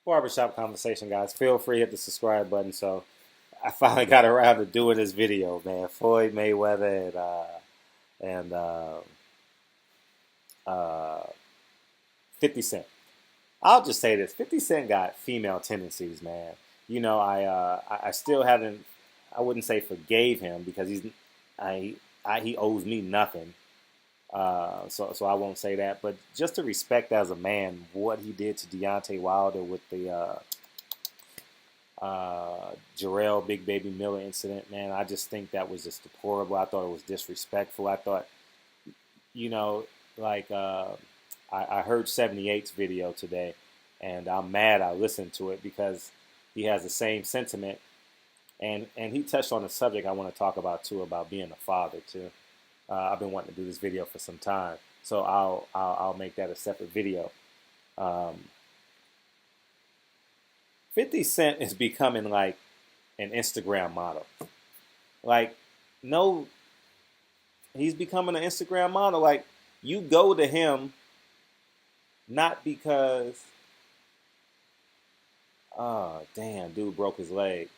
Barbershop conversation, guys. Feel free to hit the subscribe button. So I finally got around to doing this video, man. Floyd Mayweather and 50 Cent. I'll just say this: 50 Cent got female tendencies, man. I still haven't. I wouldn't say forgave him because he owes me nothing. So I won't say that, but just to respect as a man what he did to Deontay Wilder with the Jarrell Big Baby Miller incident, man, I just think that was just deplorable. I thought it was disrespectful. I thought, you know, like I heard 78's video today, and I'm mad I listened to it because he has the same sentiment, and he touched on a subject I want to talk about too, about being a father too. I've been wanting to do this video for some time, so I'll make that a separate video. 50 Cent is becoming like an Instagram model. Like, no, he's becoming an Instagram model. Like, you go to him not because, oh, damn, dude broke his leg.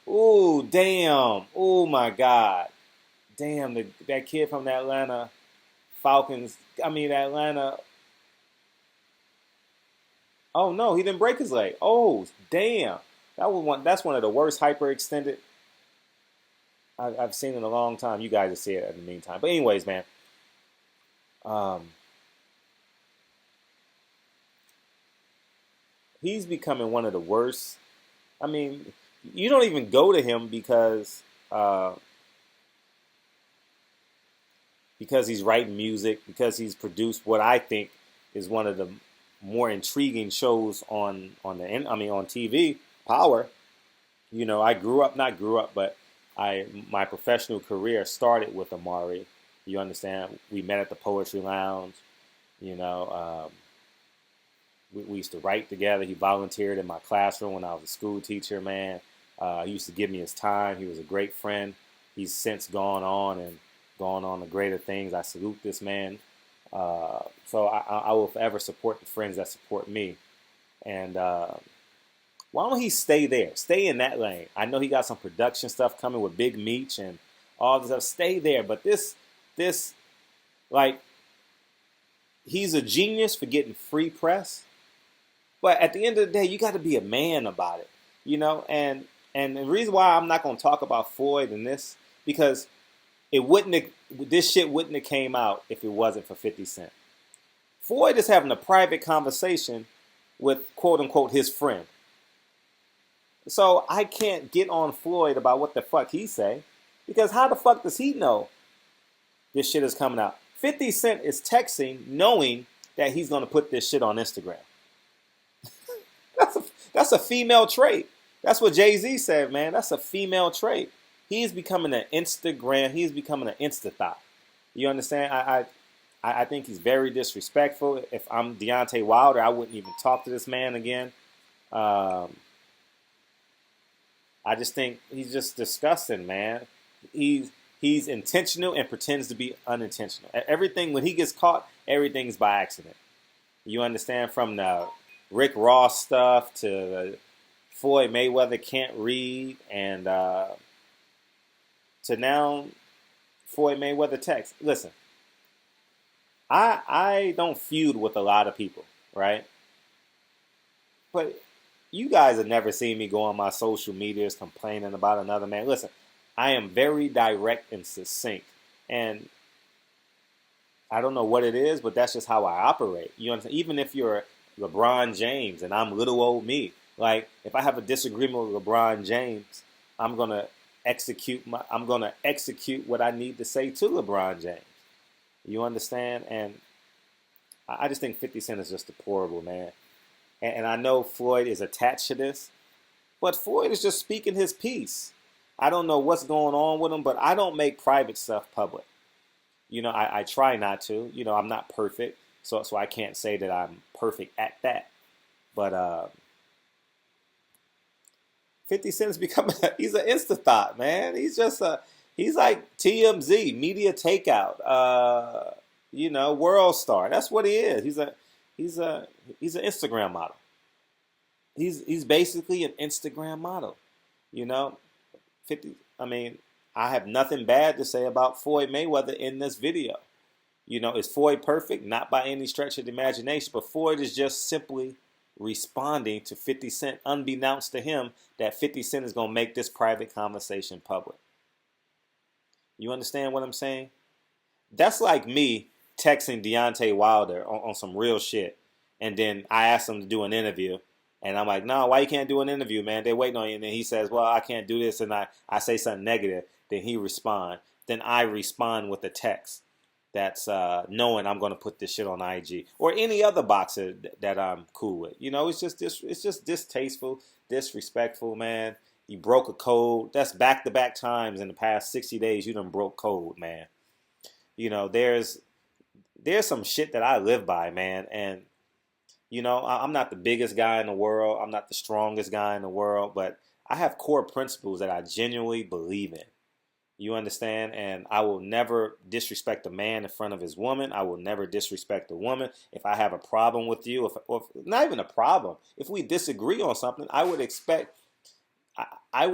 Ooh, damn. Oh, my God. Damn, that kid from the Atlanta Falcons, Atlanta. Oh, no, he didn't break his leg. Oh, damn. That's one of the worst hyperextended I've seen in a long time. You guys will see it in the meantime. But anyways, man. He's becoming one of the worst. I mean, you don't even go to him because he's writing music, because he's produced what I think is one of the more intriguing shows on TV, Power. But my professional career started with Amari. You understand? We met at the Poetry Lounge. We used to write together. He volunteered in my classroom when I was a school teacher, man. He used to give me his time. He was a great friend. He's since gone on to greater things. I salute this man. So I will forever support the friends that support me. And why don't he stay there? Stay in that lane. I know he got some production stuff coming with Big Meech and all this stuff. Stay there. But this, like, he's a genius for getting free press. But at the end of the day, you got to be a man about it, And the reason why I'm not going to talk about Floyd and this, because this shit wouldn't have came out if it wasn't for 50 Cent. Floyd is having a private conversation with, quote unquote, his friend. So I can't get on Floyd about what the fuck he say, because how the fuck does he know this shit is coming out? 50 Cent is texting knowing that he's going to put this shit on Instagram. That's a female trait. That's what Jay-Z said, man. That's a female trait. He's becoming an Instagram. He's becoming an Insta-thot. You understand? I think he's very disrespectful. If I'm Deontay Wilder, I wouldn't even talk to this man again. I just think he's just disgusting, man. He's intentional and pretends to be unintentional. Everything, when he gets caught, everything's by accident. You understand? From the Rick Ross stuff to the Floyd Mayweather can't read, and to now Floyd Mayweather text. Listen, I don't feud with a lot of people, right? But you guys have never seen me go on my social medias complaining about another man. Listen, I am very direct and succinct, and I don't know what it is, but that's just how I operate. You understand? Even if you're LeBron James and I'm little old me, like, if I have a disagreement with LeBron James, I'm gonna execute what I need to say to LeBron James. You understand? And I just think 50 Cent is just deplorable, man. And I know Floyd is attached to this, but Floyd is just speaking his piece. I don't know what's going on with him, but I don't make private stuff public. I try not to. I'm not perfect, so I can't say that I'm perfect at that. But 50 Cent's becoming he's an Insta-thot, man. He's like TMZ, media takeout. world star. That's what he is. He's a he's an Instagram model. He's basically an Instagram model. You know, 50. I mean, I have nothing bad to say about Floyd Mayweather in this video. Is Floyd perfect? Not by any stretch of the imagination, but Floyd is just simply responding to 50 Cent, unbeknownst to him that 50 Cent is going to make this private conversation public. You understand what I'm saying? That's like me texting Deontay Wilder on some real shit, and then I ask him to do an interview, and I'm like, no, why you can't do an interview, man? They're waiting on you. And then he says, well, I can't do this, and I say something negative. Then he respond. Then I respond with a text that's knowing I'm going to put this shit on IG or any other boxer that I'm cool with. It's just distasteful, disrespectful, man. You broke a code. That's back-to-back times in the past 60 days you done broke code, man. There's some shit that I live by, man, and I'm not the biggest guy in the world. I'm not the strongest guy in the world, but I have core principles that I genuinely believe in. You understand? And I will never disrespect a man in front of his woman. I will never disrespect a woman. If I have a problem with you, or not even a problem, if we disagree on something, I would expect and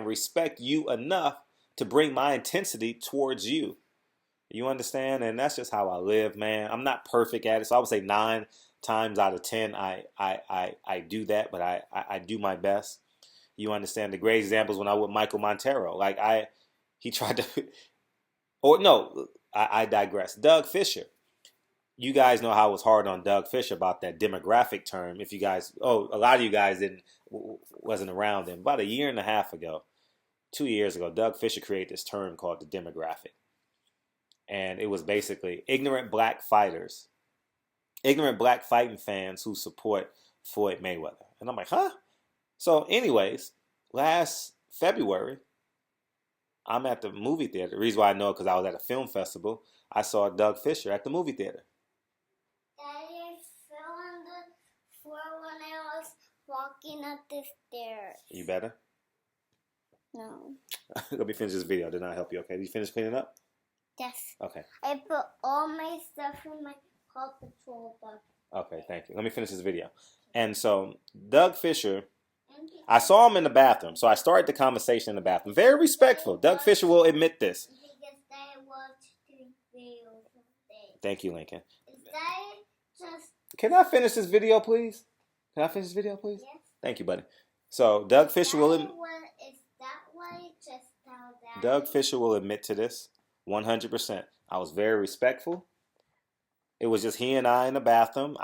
respect you enough to bring my intensity towards you. You understand? And that's just how I live, man. I'm not perfect at it. So I would say 9 times out of 10, I do that, but I do my best. You understand? The great examples when I was with Michael Montero. He tried to, or no, I digress. Doug Fisher. You guys know how I was hard on Doug Fisher about that demographic term. If you guys, a lot of you guys wasn't around then. About a year and a half ago, 2 years ago, Doug Fisher created this term called the demographic. And it was basically ignorant black fighting fans who support Floyd Mayweather. And I'm like, huh? So anyways, last February, I'm at the movie theater. The reason why I know it because I was at a film festival. I saw Doug Fisher at the movie theater. Daddy fell on the floor when I was walking up the stairs. You better? No. Let me finish this video. Did not help you, okay? Did you finish cleaning up? Yes. Okay. I put all my stuff in my Paw Patrol bucket. Okay, thank you. Let me finish this video. And so, Doug Fisher, I saw him in the bathroom. So I started the conversation in the bathroom. Very respectful. Doug Fisher will admit this. Because I watched 3 videos of it. Thank you, Lincoln. Is that just... Can I finish this video, please? Can I finish this video, please? Yes. Thank you, buddy. So, Doug Fisher will... Is that why it just fell down? Doug Fisher will admit to this 100%. I was very respectful. It was just he and I in the bathroom.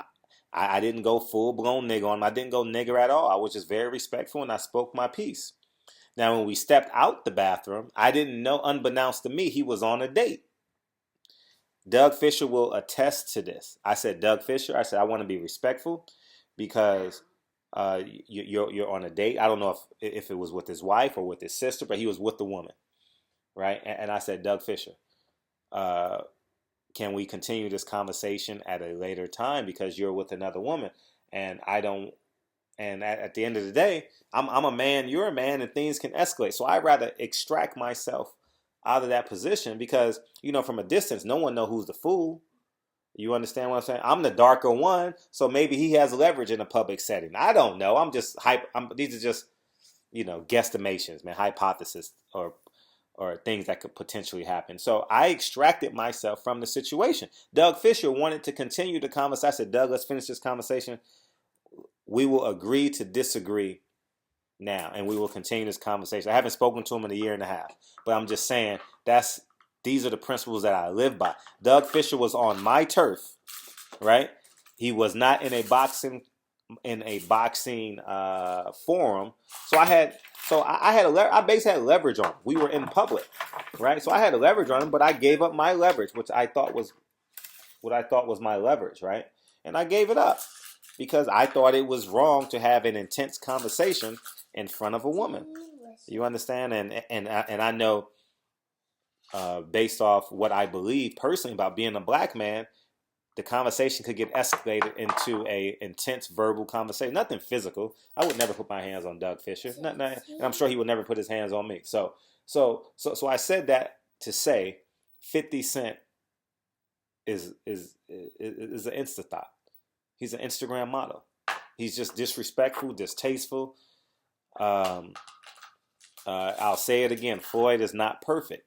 I didn't go full-blown nigger on him. I didn't go nigger at all. I was just very respectful, and I spoke my piece. Now, when we stepped out the bathroom, I didn't know, unbeknownst to me, he was on a date. Doug Fisher will attest to this. I said, Doug Fisher, I want to be respectful because you're on a date. I don't know if it was with his wife or with his sister, but he was with the woman, right? And I said, Doug Fisher, can we continue this conversation at a later time because you're with another woman and I don't, and at the end of the day, I'm a man, you're a man, and things can escalate. So I'd rather extract myself out of that position because, from a distance, no one knows who's the fool. You understand what I'm saying? I'm the darker one, so maybe he has leverage in a public setting. I don't know. I'm just these are just, guesstimations, man, hypothesis or things that could potentially happen. So I extracted myself from the situation. Doug Fisher wanted to continue the conversation. I said, Doug, let's finish this conversation. We will agree to disagree now, and we will continue this conversation. I haven't spoken to him in a year and a half, but I'm just saying these are the principles that I live by. Doug Fisher was on my turf, right? He was not in a boxing forum, so I basically had leverage on him. We were in public, right? So I had a leverage on him, but I gave up my leverage, which I thought was my leverage, right? And I gave it up because I thought it was wrong to have an intense conversation in front of a woman. You understand? And I know, based off what I believe personally about being a black man, the conversation could get escalated into a intense verbal conversation. Nothing physical. I would never put my hands on Doug Fisher. And I'm sure he would never put his hands on me. So I said that to say 50 Cent is an Insta thought. He's an Instagram model. He's just disrespectful, distasteful. Um, I'll say it again. Floyd is not perfect.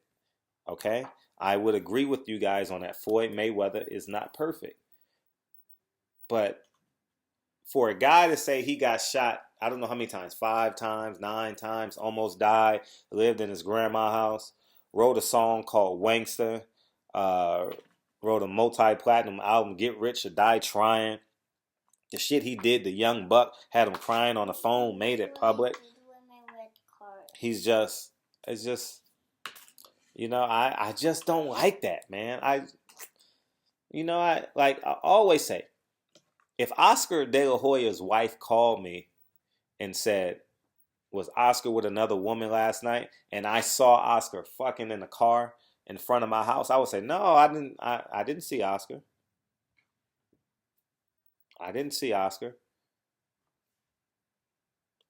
Okay, I would agree with you guys on that. Floyd Mayweather is not perfect, but for a guy to say he got shot, I don't know how many times, 5 times, 9 times, almost died, lived in his grandma's house, wrote a song called Wangster, uh, wrote a multi-platinum album, Get Rich or Die Trying. The shit he did, the young buck, had him crying on the phone, made it public. He's just, it's just, I just don't like that, man. I always say, if Oscar De La Hoya's wife called me and said, was Oscar with another woman last night, and I saw Oscar fucking in the car in front of my house, I would say, no, I didn't. I didn't see Oscar. I didn't see Oscar.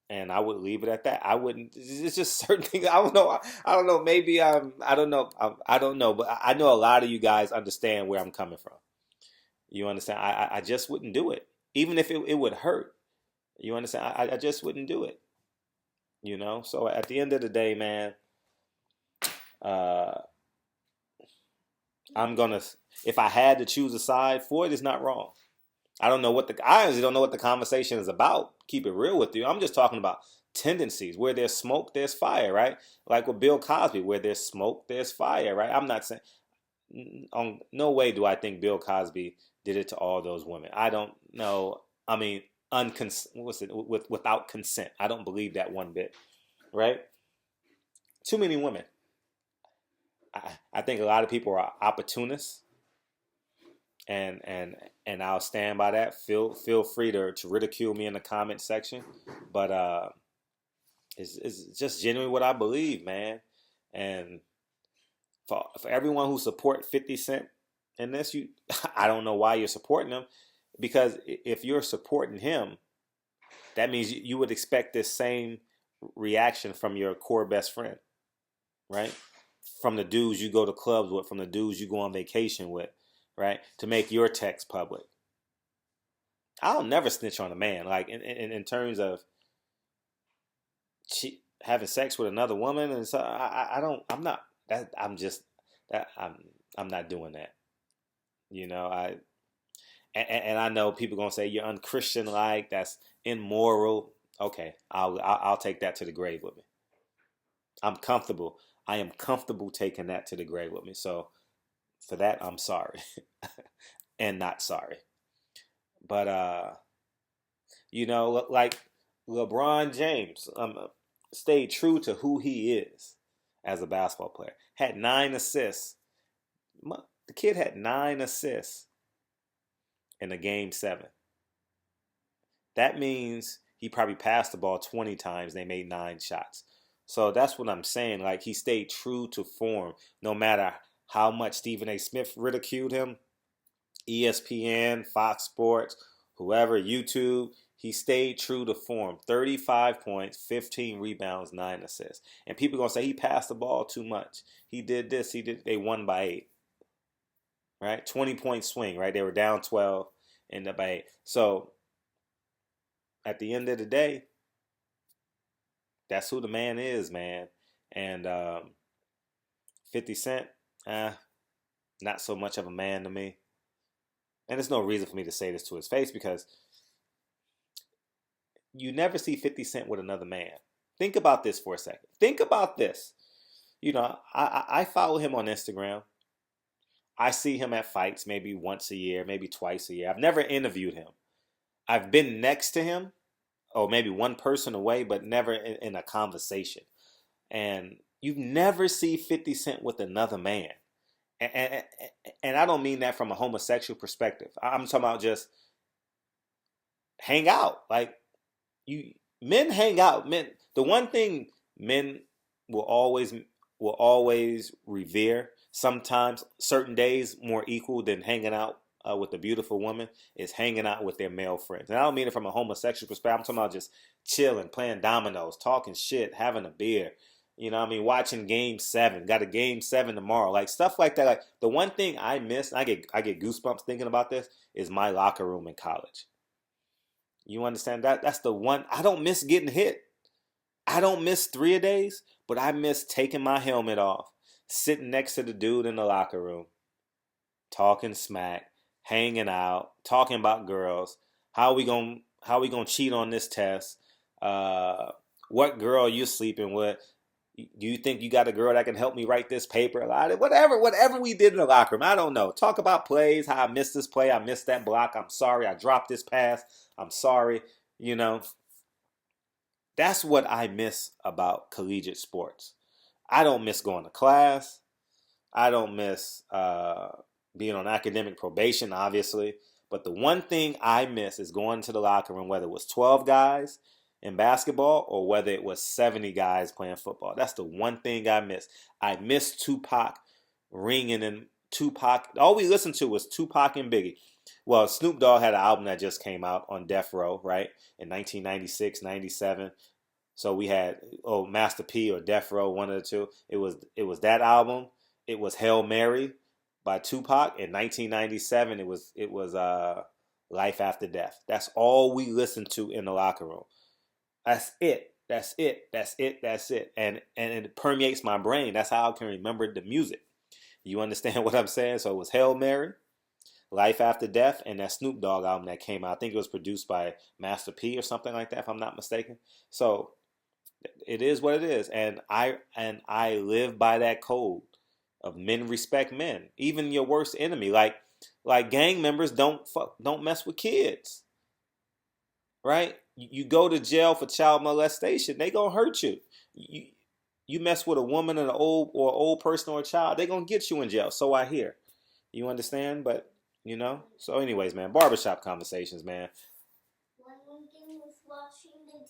And I would leave it at that. I wouldn't. It's just certain things. I don't know. I don't know. Maybe I don't know. I don't know. But I know a lot of you guys understand where I'm coming from. You understand? I just wouldn't do it, even if it would hurt. You understand? I just wouldn't do it. So at the end of the day, man, uh, I'm gonna. If I had to choose a side, Floyd is not wrong. I honestly don't know what the conversation is about. Keep it real with you. I'm just talking about tendencies. Where there's smoke, there's fire, right? Like with Bill Cosby, where there's smoke, there's fire, right? I'm not saying, on no way do I think Bill Cosby did it to all those women. I don't know. I mean, without consent. I don't believe that one bit, right? Too many women. I think a lot of people are opportunists, and I'll stand by that. Feel free to ridicule me in the comment section, but it's just genuinely what I believe, man. And for everyone who support 50 Cent in this, I don't know why you're supporting him, because if you're supporting him, that means you would expect this same reaction from your core best friend, right? From the dudes you go to clubs with, from the dudes you go on vacation with, right? To make your text public. I'll never snitch on a man. Like in terms of having sex with another woman, and so I don't. I'm not. That I'm just that I'm not doing that. And I know people gonna say you're unchristian, like that's immoral. Okay, I'll take that to the grave with me. I'm comfortable. I am comfortable taking that to the grave with me. So for that, I'm sorry and not sorry. But like LeBron James stayed true to who he is as a basketball player. Had 9 assists. The kid had 9 assists in a game 7. That means he probably passed the ball 20 times. They made 9 shots. So that's what I'm saying. Like, he stayed true to form, no matter how much Stephen A. Smith ridiculed him, ESPN, Fox Sports, whoever, YouTube. He stayed true to form. 35 points, 15 rebounds, 9 assists. And people going to say he passed the ball too much. He did this. They won by 8. Right? 20-point swing, right? They were down 12, ended up by 8. So, at the end of the day, that's who the man is, man. And 50 Cent, not so much of a man to me. And there's no reason for me to say this to his face, because you never see 50 Cent with another man. Think about this for a second. Think about this. I follow him on Instagram. I see him at fights maybe once a year, maybe twice a year. I've never interviewed him. I've been next to him, or maybe one person away, but never in a conversation. And you never see 50 Cent with another man. And I don't mean that from a homosexual perspective. I'm talking about just hang out. Like, men hang out. Men, the one thing men will always revere, sometimes certain days more equal than hanging out with a beautiful woman, is hanging out with their male friends. And I don't mean it from a homosexual perspective. I'm talking about just chilling, playing dominoes, talking shit, having a beer, You know what I mean? Watching game 7. Got a game 7 tomorrow. Like stuff like that. Like the one thing I miss, I get goosebumps thinking about this, is my locker room in college. You understand that? That's the one I don't miss getting hit. I don't miss 3-a-days, but I miss taking my helmet off, sitting next to the dude in the locker room, talking smack, hanging out, talking about girls. How we gonna cheat on this test? Uh, what girl you sleeping with? Do you think you got a girl that can help me write this paper? Whatever we did in the locker room. I don't know. Talk about plays. How I missed this play. I missed that block. I'm sorry. I dropped this pass. I'm sorry. You know, that's what I miss about collegiate sports. I don't miss going to class. I don't miss being on academic probation, obviously. But the one thing I miss is going to the locker room, whether it was 12 guys in basketball or whether it was 70 guys playing football. That's the one thing I miss. I miss Tupac ringing in Tupac. All we listened to was Tupac and Biggie. Well, Snoop Dogg had an album that just came out on Death Row, right? In 1996, 97. So we had Master P or Death Row, one of the two. It was that album. It was Hail Mary by Tupac. In 1997, it was Life After Death. That's all we listened to in the locker room. That's it. That's it. That's it. That's it. And it permeates my brain. That's how I can remember the music. You understand what I'm saying? So it was Hail Mary, Life After Death, and that Snoop Dogg album that came out. I think it was produced by Master P or something like that, if I'm not mistaken. So it is what it is, and I live by that code of men respect men, even your worst enemy. Like gang members don't mess with kids, right? You go to jail for child molestation, they gonna hurt you. You mess with a woman and an old person or a child, they gonna get you in jail. So I hear. You understand? But So, anyways, man, barbershop conversations, man. When Lincoln was watching the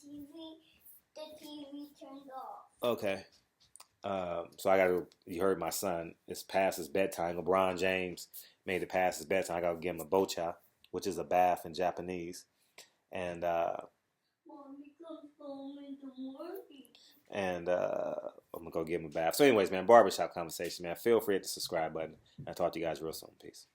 TV turned off. Okay. So you heard my son. It's past his bedtime. LeBron James made it past his bedtime. I gotta give him a bocha, which is a bath in Japanese. And Mommy comes home in the morning. and I'm gonna go give him a bath. So anyways, man, barbershop conversation, man. Feel free to hit the subscribe button. I'll talk to you guys real soon. Peace.